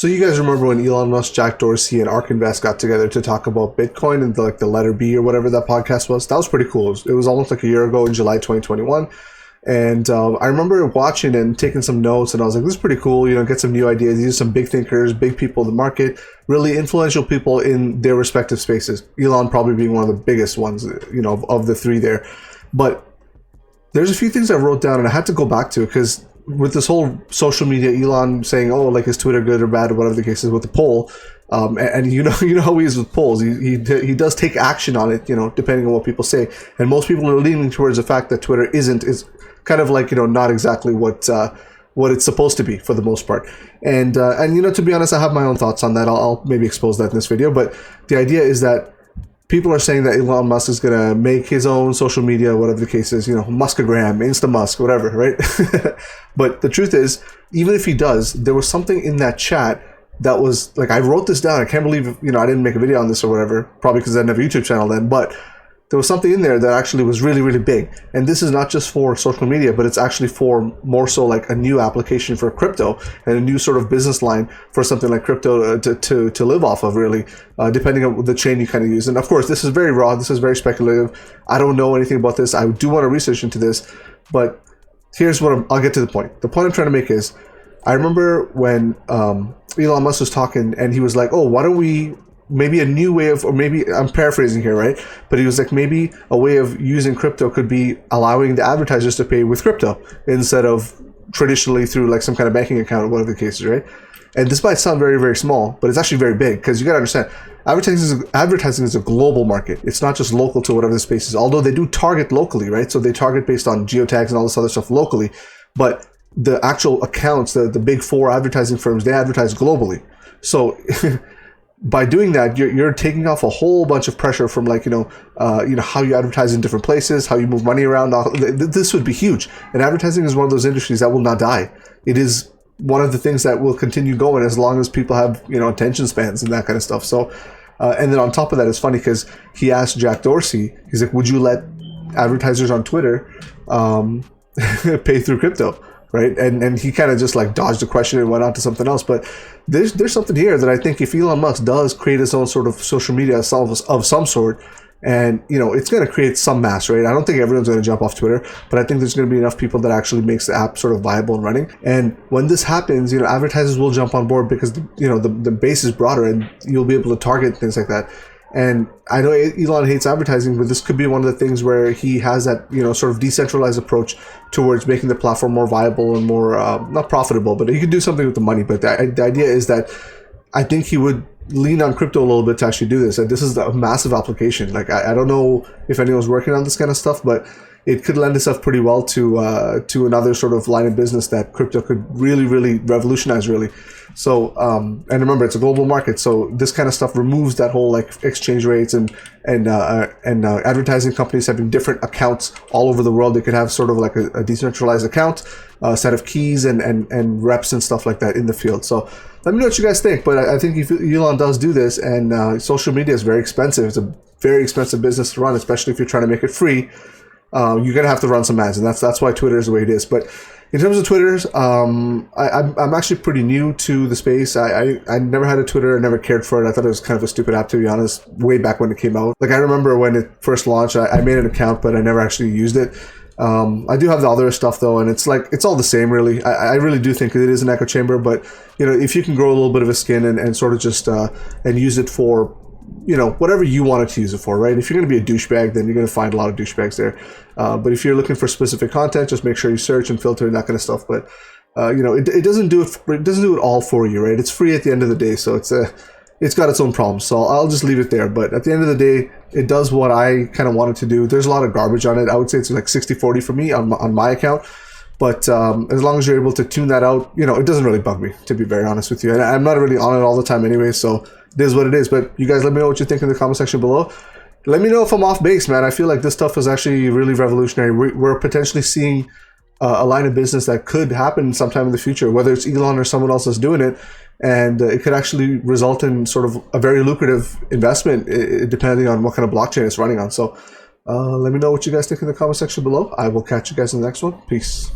So you guys remember when Elon Musk, Jack Dorsey, and ARK Invest got together to talk about Bitcoin and the letter B or whatever that podcast was? That was pretty cool. It was almost like a year ago in July 2021. And I remember watching and taking some notes, and I was like, this is pretty cool, get some new ideas. These are some big thinkers, big people in the market, really influential people in their respective spaces. Elon probably being one of the biggest ones, of the three there. But there's a few things I wrote down and I had to go back to because with this whole social media, Elon saying, oh, like, is Twitter good or bad or whatever the case is with the poll. And you know how he is with polls. He does take action on it, depending on what people say. And most people are leaning towards the fact that Twitter is kind of like, not exactly what it's supposed to be for the most part. And to be honest, I have my own thoughts on that. I'll maybe expose that in this video. But the idea is that people are saying that Elon Musk is going to make his own social media, whatever the case is, Muskagram, Insta-Musk, whatever, right? But the truth is, even if he does, there was something in that chat that was, like, I wrote this down. I can't believe, I didn't make a video on this or whatever, probably because I didn't have a YouTube channel then, but there was something in there that actually was really, really big. And this is not just for social media, but it's actually for more so like a new application for crypto and a new sort of business line for something like crypto to live off of, really, depending on the chain you kind of use. And of course, this is very raw. This is very speculative. I don't know anything about this. I do want to research into this, but here's what I'll get to the point. The point I'm trying to make is, I remember when Elon Musk was talking and he was like, oh, why don't we maybe a new way of, or maybe I'm paraphrasing here, right? But he was like, maybe a way of using crypto could be allowing the advertisers to pay with crypto instead of traditionally through like some kind of banking account or whatever the case is, right? And this might sound very, very small, but it's actually very big because you got to understand, advertising is a global market. It's not just local to whatever the space is, although they do target locally, right? So they target based on geotags and all this other stuff locally, but the actual accounts, the big four advertising firms, they advertise globally. So by doing that, you're taking off a whole bunch of pressure from like, how you advertise in different places, how you move money around. This would be huge. And advertising is one of those industries that will not die. It is one of the things that will continue going as long as people have, attention spans and that kind of stuff. So, and then on top of that, it's funny because he asked Jack Dorsey, he's like, would you let advertisers on Twitter pay through crypto? Right, and he kind of just like dodged the question and went on to something else. But there's something here that I think if Elon Musk does create his own sort of social media of some sort, and it's going to create some mass, right? I don't think everyone's going to jump off Twitter, but I think there's going to be enough people that actually makes the app sort of viable and running. And when this happens, advertisers will jump on board because the base is broader and you'll be able to target things like that. And I know Elon hates advertising, but this could be one of the things where he has that, sort of decentralized approach towards making the platform more viable and more, not profitable, but he could do something with the money. But the idea is that I think he would lean on crypto a little bit to actually do this. And this is a massive application. Like, I don't know if anyone's working on this kind of stuff, but it could lend itself pretty well to another sort of line of business that crypto could really, really revolutionize, really. So, and remember, it's a global market, so this kind of stuff removes that whole like exchange rates and advertising companies having different accounts all over the world. They could have sort of like a decentralized account, a set of keys and reps and stuff like that in the field. So let me know what you guys think. But I think if Elon does do this, and social media is very expensive, it's a very expensive business to run, especially if you're trying to make it free. You're gonna have to run some ads, and that's why Twitter is the way it is. But in terms of Twitters, I'm actually pretty new to the space. I never had a Twitter. I never cared for it. I thought it was kind of a stupid app, to be honest, way back when it came out. Like, I remember when it first launched, I made an account, but I never actually used it. I do have the other stuff, though, and it's all the same, really. I really do think it is an echo chamber, but, if you can grow a little bit of a skin and sort of just and use it for, whatever you wanted to use it for, right? If you're going to be a douchebag, then you're going to find a lot of douchebags there. But if you're looking for specific content, just make sure you search and filter and that kind of stuff. But it doesn't do it all for you, right? It's free at the end of the day, so it's got its own problems. So I'll just leave it there. But at the end of the day, it does what I kind of wanted to do. There's a lot of garbage on it. I would say it's like 60-40 for me on my account. But as long as you're able to tune that out, it doesn't really bug me, to be very honest with you. And I'm not really on it all the time anyway, so it is what it is. But you guys let me know what you think in the comment section below. Let me know if I'm off base, man. I feel like this stuff is actually really revolutionary. We're potentially seeing a line of business that could happen sometime in the future, whether it's Elon or someone else that's doing it. And it could actually result in sort of a very lucrative investment, depending on what kind of blockchain it's running on. So let me know what you guys think in the comment section below. I will catch you guys in the next one. Peace.